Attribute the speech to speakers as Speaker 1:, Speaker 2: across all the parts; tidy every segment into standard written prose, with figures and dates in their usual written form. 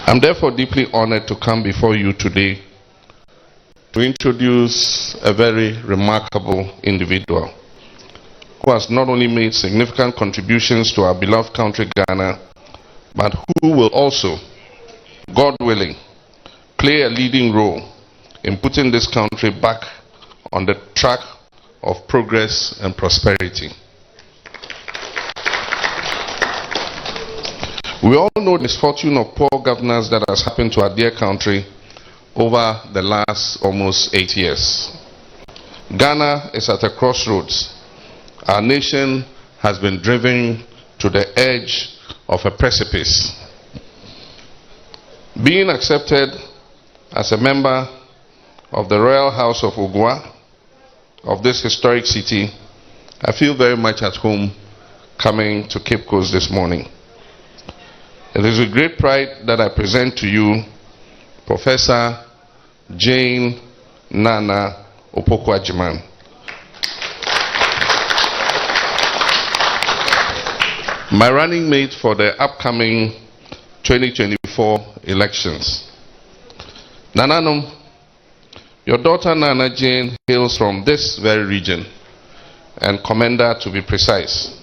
Speaker 1: I'm therefore deeply honored to come before you today to introduce a very remarkable individual who has not only made significant contributions to our beloved country Ghana, but who will also, God willing, play a leading role in putting this country back on the track of progress and prosperity. We all know the misfortune of poor governance that has happened to our dear country over the last almost 8 years. Ghana is at a crossroads. Our nation has been driven to the edge of a precipice. Being accepted as a member of the Royal House of Ogua of this historic city, I feel very much at home coming to Cape Coast this morning. It is with great pride that I present to you Professor Jane Naana Opoku-Agyemang. My running mate for the upcoming 2024 elections. Nananom, your daughter Nana Jane hails from this very region, and Commander to be precise.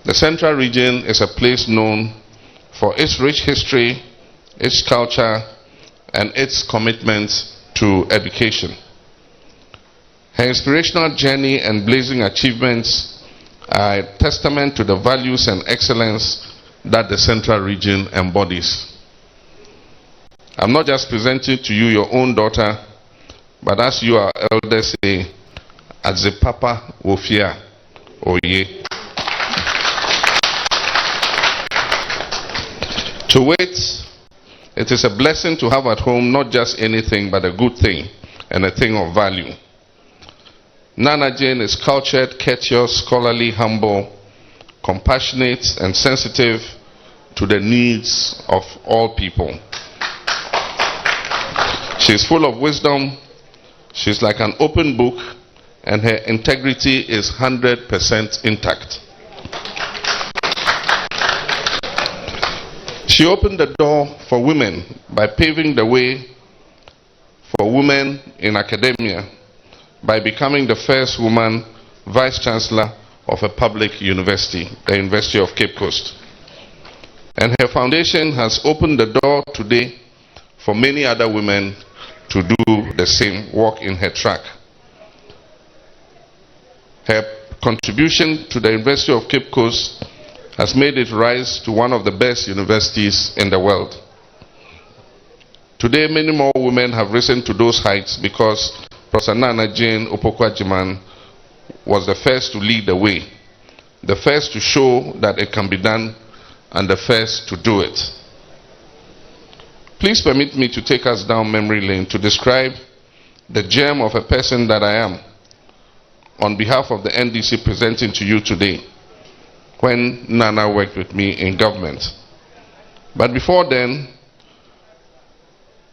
Speaker 1: The Central Region is a place known for its rich history, its culture, and its commitment to education. Her inspirational journey and blazing achievements are a testament to the values and excellence that the Central Region embodies. I'm not just presenting to you your own daughter, but as you are elders say, as the Papa Wofia Oye. To wit, it is a blessing to have at home not just anything but a good thing and a thing of value. Nana Jane is cultured, courteous, scholarly, humble, compassionate, and sensitive to the needs of all people. She is full of wisdom, she is like an open book, and her integrity is 100% intact. She opened the door for women by paving the way for women in academia by becoming the first woman vice chancellor of a public university, the University of Cape Coast. And her foundation has opened the door today for many other women to do the same, walk in her track. Her contribution to the University of Cape Coast has made it rise to one of the best universities in the world. Today, many more women have risen to those heights because Professor Nana Jane Opoku-Agyemang was the first to lead the way, the first to show that it can be done, and the first to do it. Please permit me to take us down memory lane to describe the gem of a person that I am on behalf of the NDC presenting to you today, when Nana worked with me in government. But before then,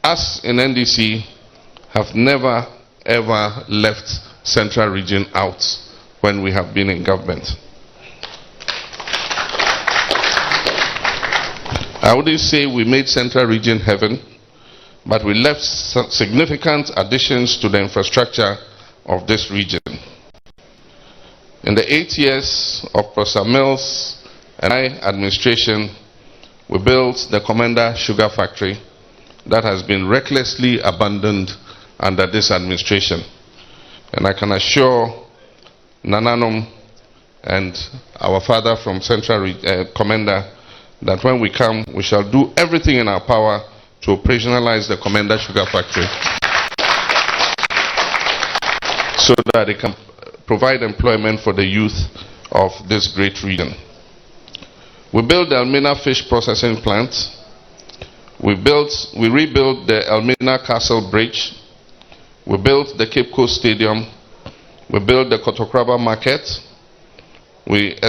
Speaker 1: us in NDC have never ever left Central Region out when we have been in government. I wouldn't say we made Central Region heaven, but we left significant additions to the infrastructure of this region. In the 8 years of Professor Mills and I administration, we built the Commander Sugar Factory that has been recklessly abandoned under this administration. And I can assure Nananom and our father from Central Commander that when we come, we shall do everything in our power to operationalize the Commander Sugar Factory so that it can provide employment for the youth of this great region. We built the Elmina Fish Processing Plant. We rebuilt the Elmina Castle Bridge. We built the Cape Coast Stadium. We built the Kotokraba Market. We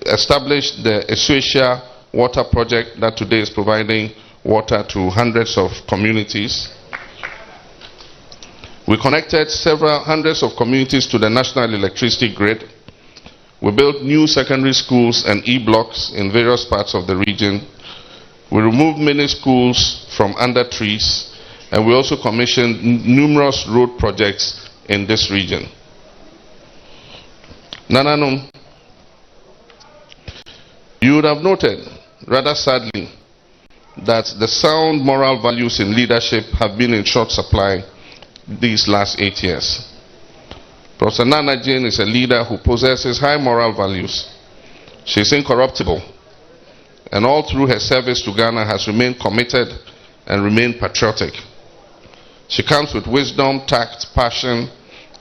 Speaker 1: established the Esuasia Water Project that today is providing water to hundreds of communities. We connected several hundreds of communities to the national electricity grid. We built new secondary schools and e-blocks in various parts of the region. We removed many schools from under trees, and we also commissioned numerous road projects in this region. Nananum, you would have noted, rather sadly, that the sound moral values in leadership have been in short supply these last 8 years. Professor Naana Jane is a leader who possesses high moral values. She is incorruptible, and all through her service to Ghana has remained committed and remained patriotic. She comes with wisdom, tact, passion,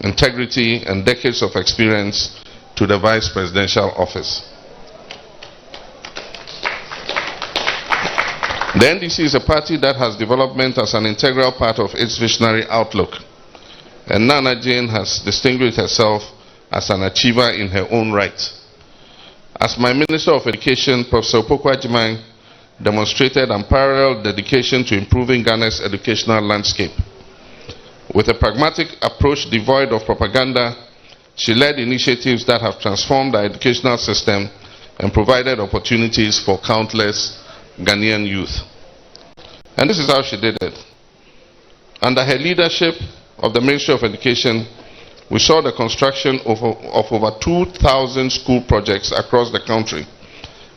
Speaker 1: integrity, and decades of experience to the vice presidential office. The NDC is a party that has development as an integral part of its visionary outlook, and Naana Jane has distinguished herself as an achiever in her own right. As my Minister of Education, Professor Opoku-Agyemang demonstrated unparalleled dedication to improving Ghana's educational landscape. With a pragmatic approach devoid of propaganda, she led initiatives that have transformed our educational system and provided opportunities for countless Ghanaian youth. And this is how she did it. Under her leadership of the Ministry of Education, we saw the construction of over 2,000 school projects across the country.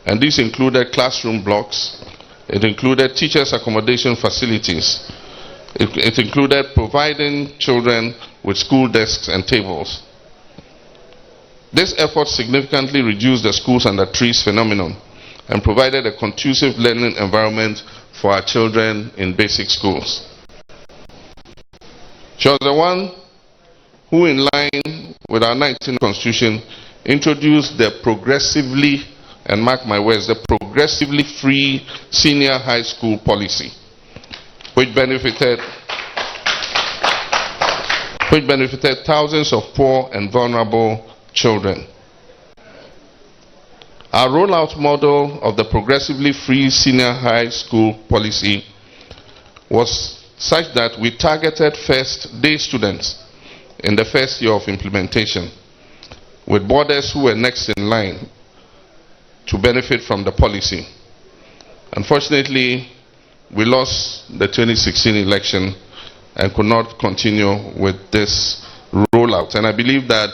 Speaker 1: And these included classroom blocks, it included teachers' accommodation facilities, it included providing children with school desks and tables. This effort significantly reduced the schools under trees phenomenon and provided a conducive learning environment for our children in basic schools. She was the one who, in line with our 19th Constitution, introduced the progressively, and mark my words, the progressively free senior high school policy, which benefited thousands of poor and vulnerable children. Our rollout model of the progressively free senior high school policy was such that we targeted first-day students in the first year of implementation, with boarders who were next in line to benefit from the policy. Unfortunately, we lost the 2016 election and could not continue with this rollout. And I believe that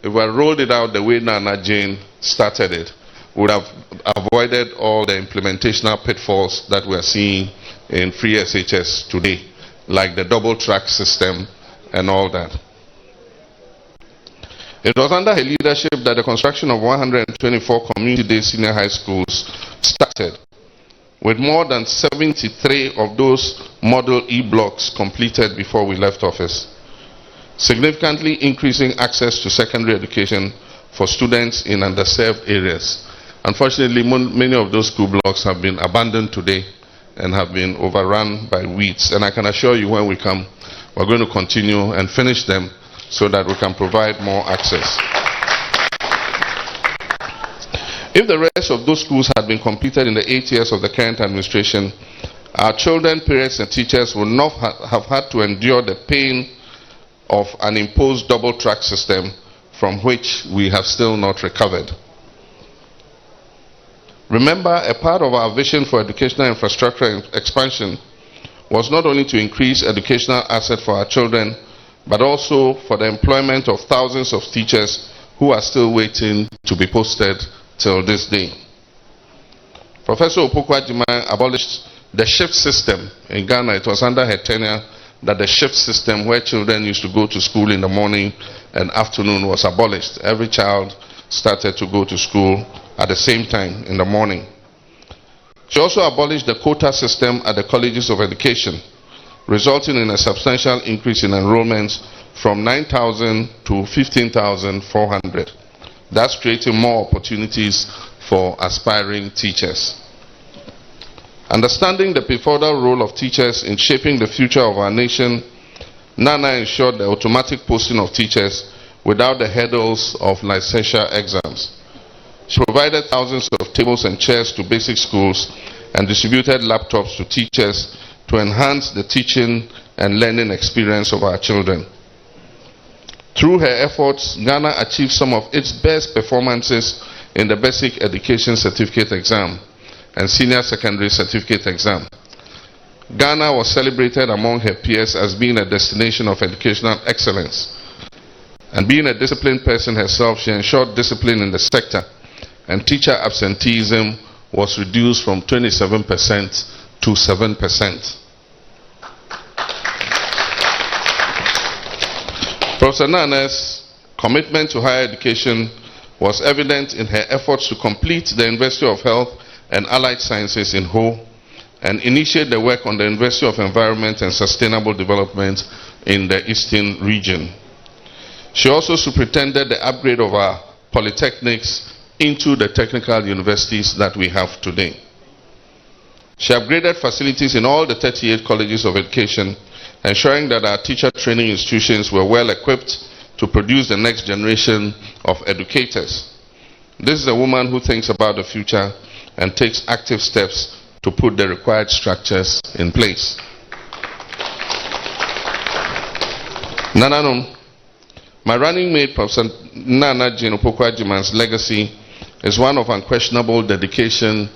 Speaker 1: if we had rolled it out the way Naana Jane started it, we would have avoided all the implementational pitfalls that we're seeing in free SHS today, like the double track system and all that. It was under her leadership that the construction of 124 community-day senior high schools started, with more than 73 of those Model E blocks completed before we left office, significantly increasing access to secondary education for students in underserved areas. Unfortunately, many of those school blocks have been abandoned today and have been overrun by weeds. And I can assure you, when we come, we're going to continue and finish them so that we can provide more access. If the rest of those schools had been completed in the 8 years of the current administration, our children, parents, and teachers would not have had to endure the pain of an imposed double track system from which we have still not recovered. Remember, a part of our vision for educational infrastructure expansion was not only to increase educational assets for our children, but also for the employment of thousands of teachers who are still waiting to be posted till this day. Professor Opoku-Agyemang abolished the shift system in Ghana. It was under her tenure that the shift system, where children used to go to school in the morning and afternoon, was abolished. Every child started to go to school at the same time in the morning. She also abolished the quota system at the colleges of education, resulting in a substantial increase in enrollments from 9,000 to 15,400. That's creating more opportunities for aspiring teachers. Understanding the pivotal role of teachers in shaping the future of our nation, Naana ensured the automatic posting of teachers without the hurdles of licensure exams. She provided thousands of tables and chairs to basic schools and distributed laptops to teachers to enhance the teaching and learning experience of our children. Through her efforts, Ghana achieved some of its best performances in the basic education certificate exam, and senior secondary certificate exam. Ghana was celebrated among her peers as being a destination of educational excellence. And being a disciplined person herself, she ensured discipline in the sector, and teacher absenteeism was reduced from 27% to 7%. Professor Naana's commitment to higher education was evident in her efforts to complete the University of Health and Allied Sciences in Ho and initiate the work on the University of Environment and Sustainable Development in the Eastern region. She also superintended the upgrade of our polytechnics into the technical universities that we have today. She upgraded facilities in all the 38 colleges of education, ensuring that our teacher training institutions were well equipped to produce the next generation of educators. This is a woman who thinks about the future and takes active steps to put the required structures in place. Naana, my running mate, Professor Naana Jane Opoku-Agyemang's legacy is one of unquestionable dedication,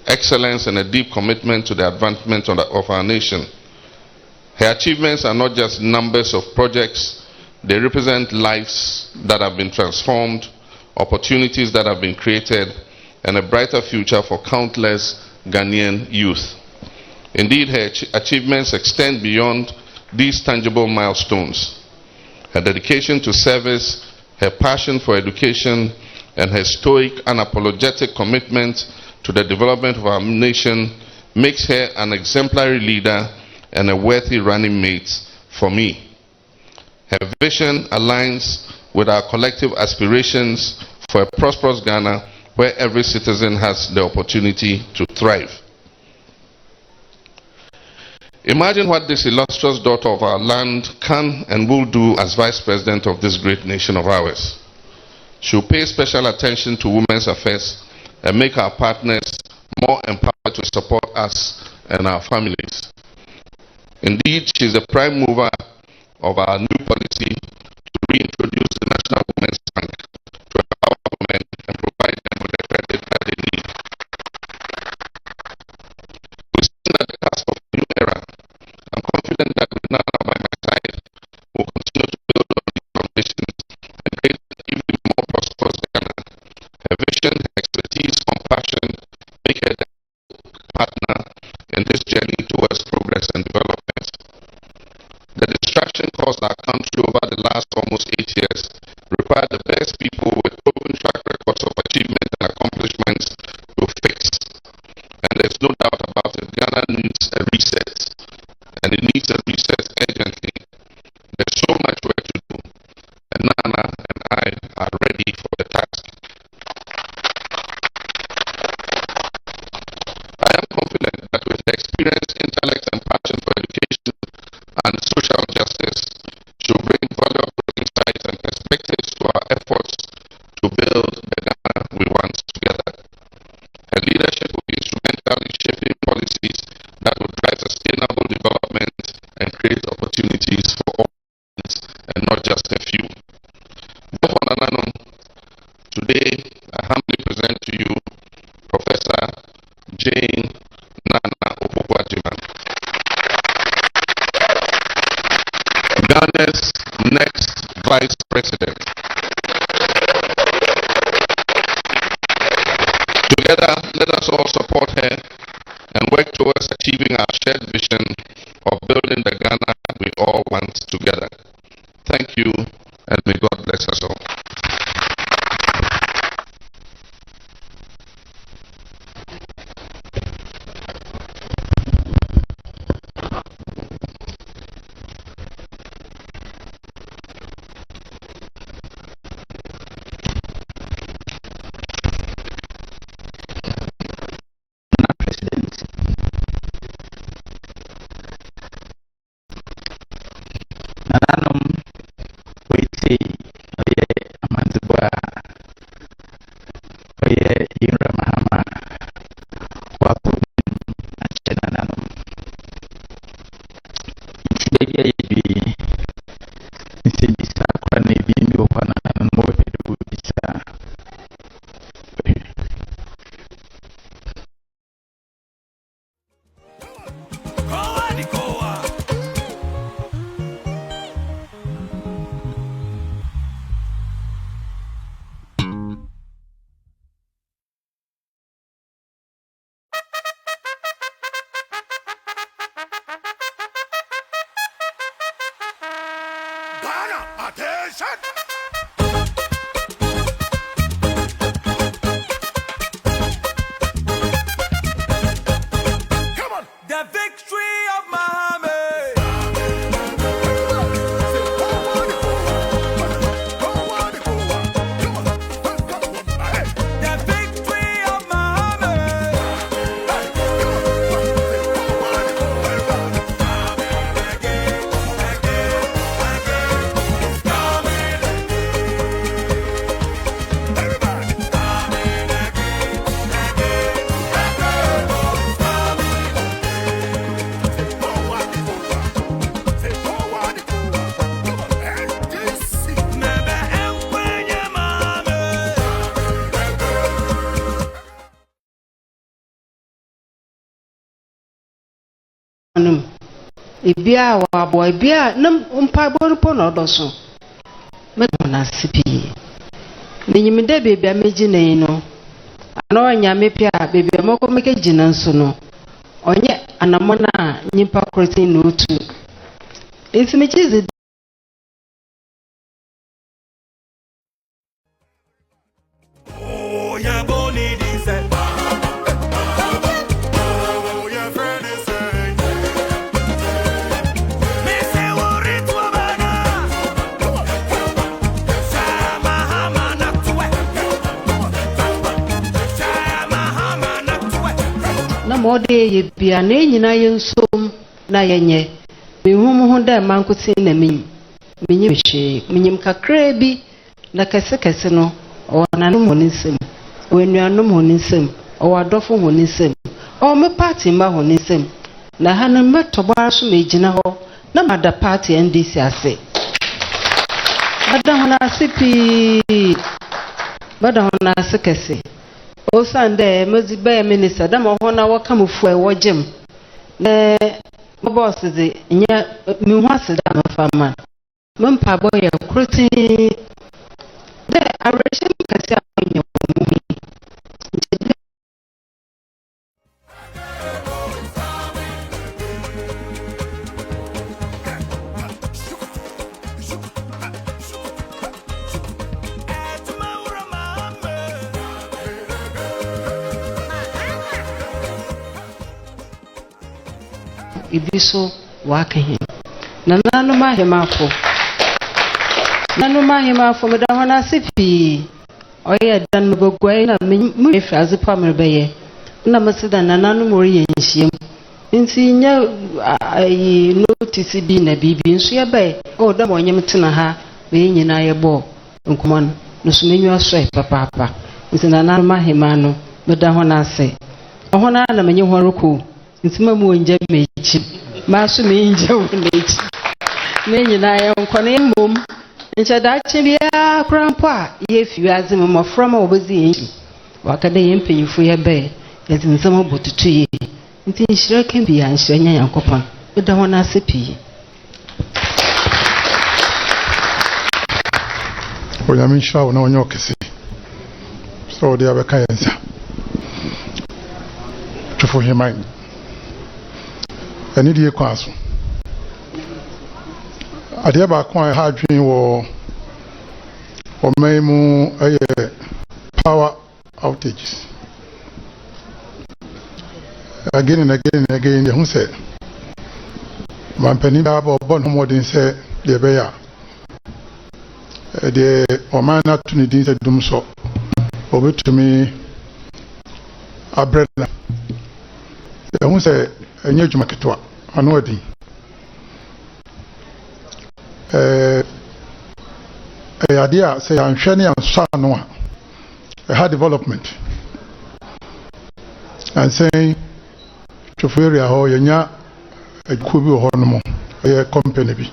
Speaker 1: excellence, and a deep commitment to the advancement of our nation. Her achievements are not just numbers of projects, they represent lives that have been transformed, opportunities that have been created, and a brighter future for countless Ghanaian youth. Indeed, her achievements extend beyond these tangible milestones. Her dedication to service, her passion for education, and her stoic, unapologetic commitment to the development of our nation makes her an exemplary leader and a worthy running mate for me. Her vision aligns with our collective aspirations for a prosperous Ghana where every citizen has the opportunity to thrive. Imagine what this illustrious daughter of our land can and will do as Vice President of this great nation of ours. She will pay special attention to women's affairs and make our partners more empowered to support us and our families. Indeed, she is the prime mover of our new policy to reintroduce the National Women's Bank to empower women and provide them with the credit that they need. We stand at the cusp of a new era. I'm confident that with Naana by my side, we'll continue to build on these foundations and create an even more prosperous Ghana. Her vision, expertise, compassion make her the partner in this journey towards progress and development. The distraction caused our country over the last almost 8 years required the best people with proven track records of achievement and accomplishments to fix. And there's no doubt about it, Ghana needs a reset. And it needs a reset urgently. There's so much work to do. And Naana and I are ready for the task. I am confident that with the experience, intellect, and passion for education and social justice, she will bring valuable insights and perspectives to our efforts to build the Ghana we want together. Her leadership will be instrumental in shaping policies that will drive sustainable development and create opportunities for all and not just a few. Therefore, Naana, today I humbly present to you Professor Jane Naana Opoku-Agyemang, Ghana's next Vice President. Together, let us all support her and work towards achieving our shared vision of building the Ghana we all want together. Thank you, and may God bless us all.
Speaker 2: Nananom, we see Attention! Come on! The victory of Mahama!
Speaker 3: Ibia wa boy bia nam umpa borupo na odoso medona sipi menyimde bebia megine no ana onya mepia bebia moko meke gina nso no onye anamona nyimpa krotin no otu ensimichizi
Speaker 2: Oh ya boni dice
Speaker 3: mode ye bia na nyina ye nsom na yenye mehum ho da mankotin na menyim hwe menyim kakra bi na kese no onanom ho nsem onuanom ho nsem owadofo ho nsem o me party ma ho nsem na hanan metobara so megina ho na mada party NDC ase bada ho na sipi bada ho na sekese o sande mezibe minister da mo hona waka mufu e wogem mo boss de nya mi hu ase da mafama mempa boy kruti de arrangement kasi anya mu ibiso wakahin nanu mahemafo me da hona sipi oye dan bogwai na mu efaze pamre beye na masida nanu mori yenhiem nti nya ayi notice bi na bibi nso ye be o da monyem tena ha be nyina ye bo nkomon no so menyu aso papa nti nanu mahema no me da hona se ohona na menye horoko nti mamu onje mechi maso me nje wonechi menyina ye nkone mbom nche da chibia krampa ye fiaze mo from obezi yin wakade ye mpanyifo ye be ye zinzama botutu ye nti nshira kan bia nshira nya yankopon da hona asepi
Speaker 4: oya minshira wona onyo kese so dia be kayensa tufo hemai ani die kwaso ade ba kwa ha adwen wo omaimu power outages again and again the hunse mampani ba bon homodin se de be ya de omana tuni din se dum so obetumi abrela the hunse enye djuma ketwa anu adi idea say I'm sharing and Sanoa had development and saying to area ho yenya a kubi honomo a company bi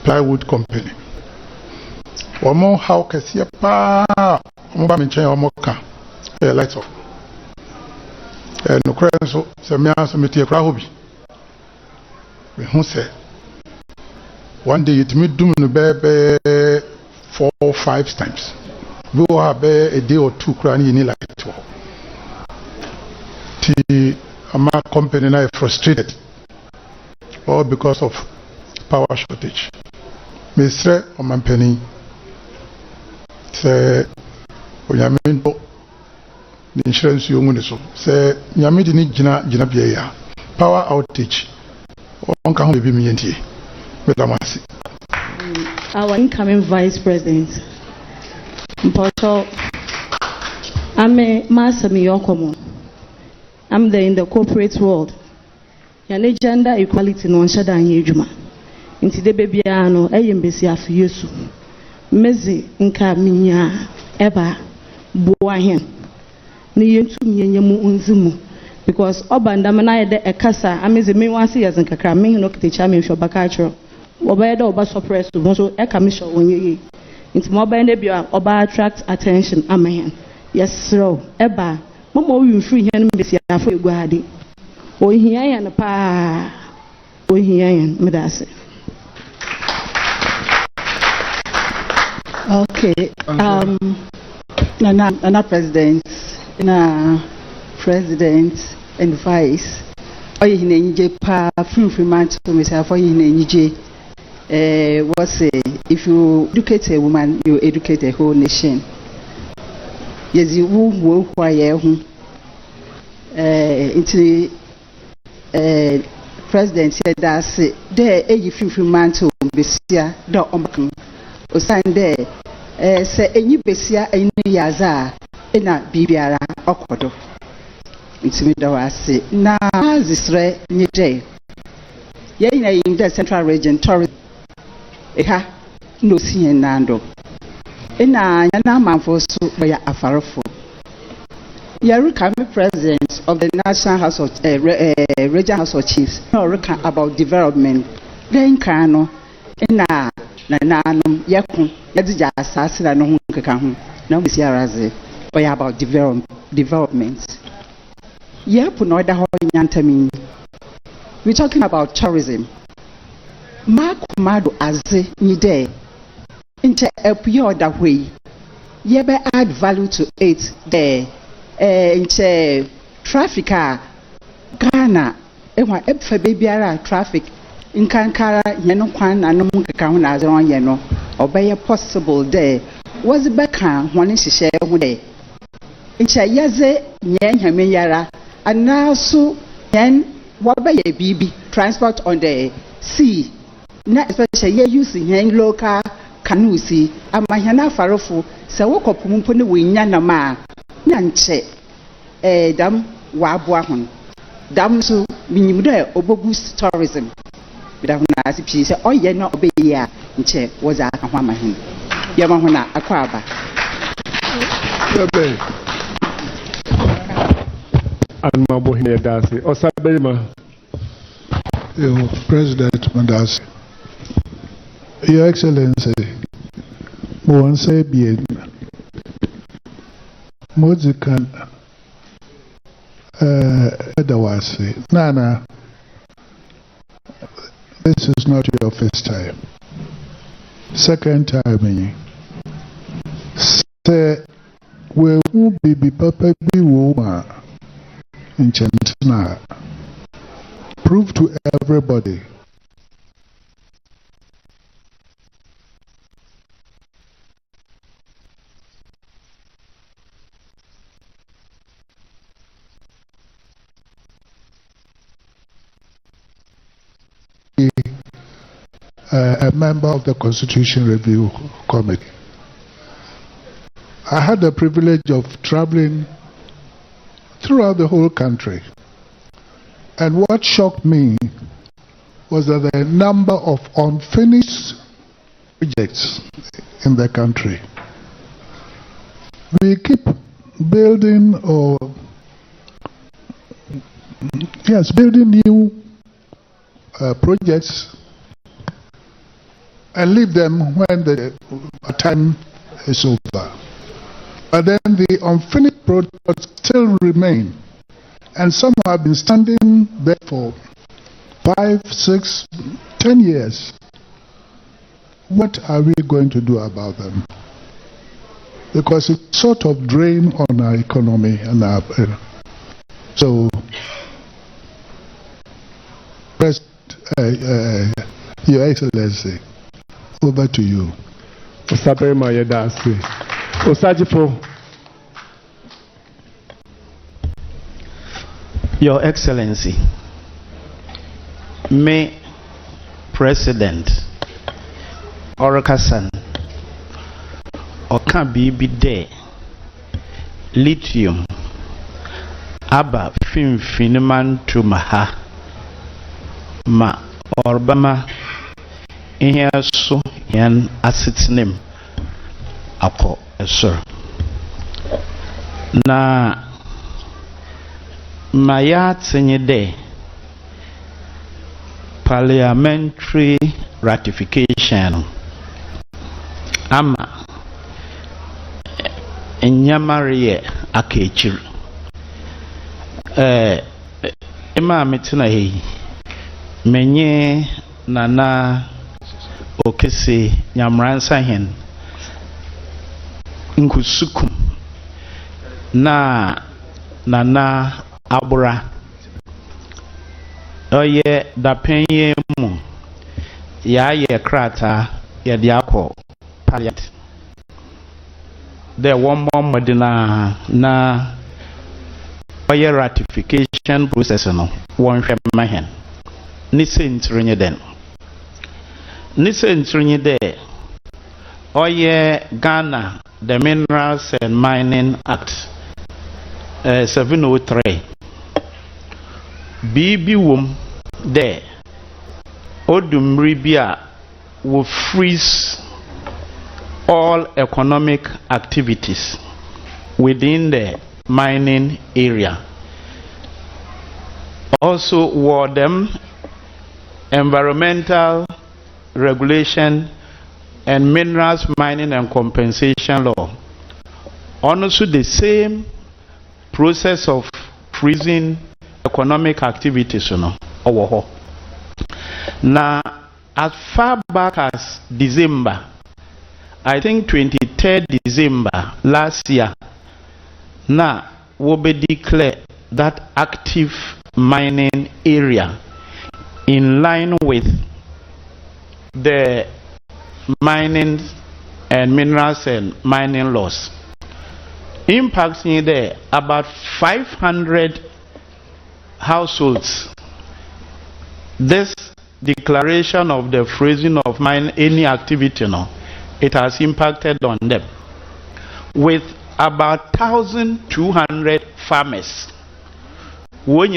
Speaker 4: plywood company omo how kesi pa omo ba menchen omo ka light off no krenso se me aso metie kra hobi we hu say one day it me do no be 4 or 5 times we will have a day or two crying in like it the ama company na frustrated or because of power shortage. Mr. Omampeni say Onyamento the insurance you so say Nyamidi ni jina biya power outage on can be me
Speaker 5: our incoming Vice President Mpoto I'm a master Miyokomo. I'm there in the corporate world. Yana gender equality no shada nyejuma. Inti de baby ano eyembesi afi Yesu. Mezi nka minya eba boa hen. Ni yentu nyenyemu unzimu because obanda mana yede ekasa amezi me wansi yazen kakra me no kitecha me hwo baka chro. Oba yede oba suppress so so e ka me hwo onye. Inti mo ba ne bia oba attract attention amahen. Yes, sir. Eba, Mama, we free him, Miss Yafu Guadi. Oh, he and a pa. Oh, he and Medase.
Speaker 6: Okay. Nana president, president and vice. Oh, you need pa free man to myself. Oh, you need what's if you educate a woman, you educate a whole nation. Yes, you will wire into president said that's it. There, a few man to Bessia, the Omakan, or sign there. Say, any Bessia, any Yaza, and not Bibiara, Okodo. It's me, though I say, now, this ray, new day. Yea, in the central region, tourism. No seeing Nando. Ina yana manfosu ya afarofo. Yaruka president of the National House of Regional House of Chiefs. Yaruka about development. Then kano ina na yakun yadija asasi na no keka ho. Na we see araze oya about development. Yapu no da ho nyantami. We talking about tourism. Makumado aze ni day. Into a pure that way, ye be add value to it there. Into traffic, Ghana, ewa efa babyara traffic. In Kankara, yeno kwan and no munka as on yeno, obey possible there. Was back one is share one day. Into yaze, yen yara, and now so yen wabe BB transport on the sea. Not especially ye using yen local. Kanusi amahana farofo se wokopumpo ne wenya na ma nyanche dam wa aboa ho dam so minyim de obogu tourism bida ho na asipi se oye na obeyi a nche woza aka ho amahin yema ho na akwa aba
Speaker 7: bebe anma bohine dase osabema
Speaker 4: yo president Mandasi. Your Excellency, Moanse Bien, Mozikan Edawasi, Nana, this is not your first time. Second time, say, we will be Papa be woman in Chentana. Prove to everybody. A member of the Constitution Review Committee. I had the privilege of traveling throughout the whole country. And what shocked me was that the number of unfinished projects in the country. We keep building building new projects and leave them when the time is over. But then the unfinished projects still remain, and some have been standing there for 5, 6, 10 years. What are we going to do about them? Because it sort of drain on our economy and so President Your Excellency, over to you.
Speaker 7: Osaberima Yedasi. Osajifo.
Speaker 8: Your Excellency, me President Orakasan Oka bibi de lithium aba finfiniman to maha ma orbama ihe so yan asitinem ako esor na maya tinye de parliamentary ratification ama enyamariye akechiri ima metina hei menye nana okese nyamransa hen nkusukum na nana abura oye dapenye mu ya ye krata ye diako parliament there one more modina na oye ratification process no won hwe mahen ni sentrinye den ni sentrinye de oye Ghana the Minerals and Mining Act 703 bibi wom de odumri bia will freeze all economic activities within the mining area. Also were them environmental regulation and minerals mining and compensation law. Also the same process of freezing economic activities, Now, as far back as December, I think 23rd December last year, now will be declared that active mining area in line with the mining and minerals and mining laws. Impacts in there about 500 households. This declaration of the freezing of any activity, it has impacted on them with about 1,200 farmers. When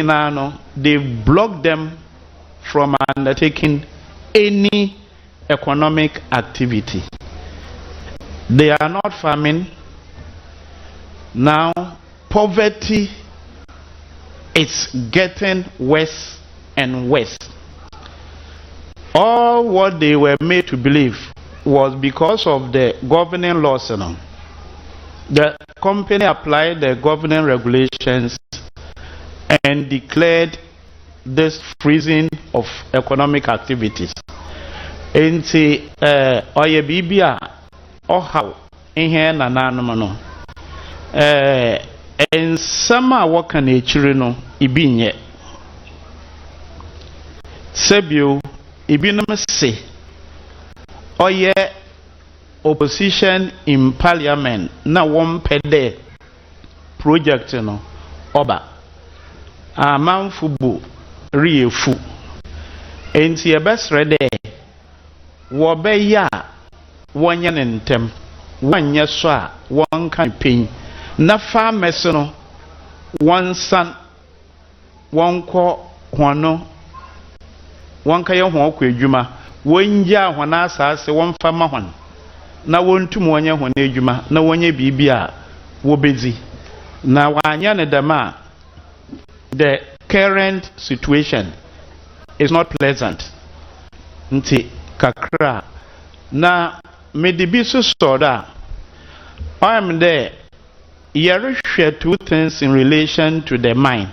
Speaker 8: they blocked them from undertaking any economic activity. They are not farming. Now, poverty is getting worse and worse. All what they were made to believe was because of the governing laws. The company applied the governing regulations and declared this freezing of economic activities. Enti oye bibia ohaw ihe na nanom ensama waka na echire no ibinye sebio ibinum se oye opposition in parliament na won pede project no oba amanfubu riefu enti ebesre de wo be ya wonye ntem wanye so a won kan pen na farmers no won san won ko hono won ka ye ho ko adwuma won ya hona asase won fa ma hon na won tum wonye hona adwuma na wonye bibia wo bezi na wanya ne dema. The current situation is not pleasant. Nti kakra na medibiso soda I am there. Here share two things in relation to the mine.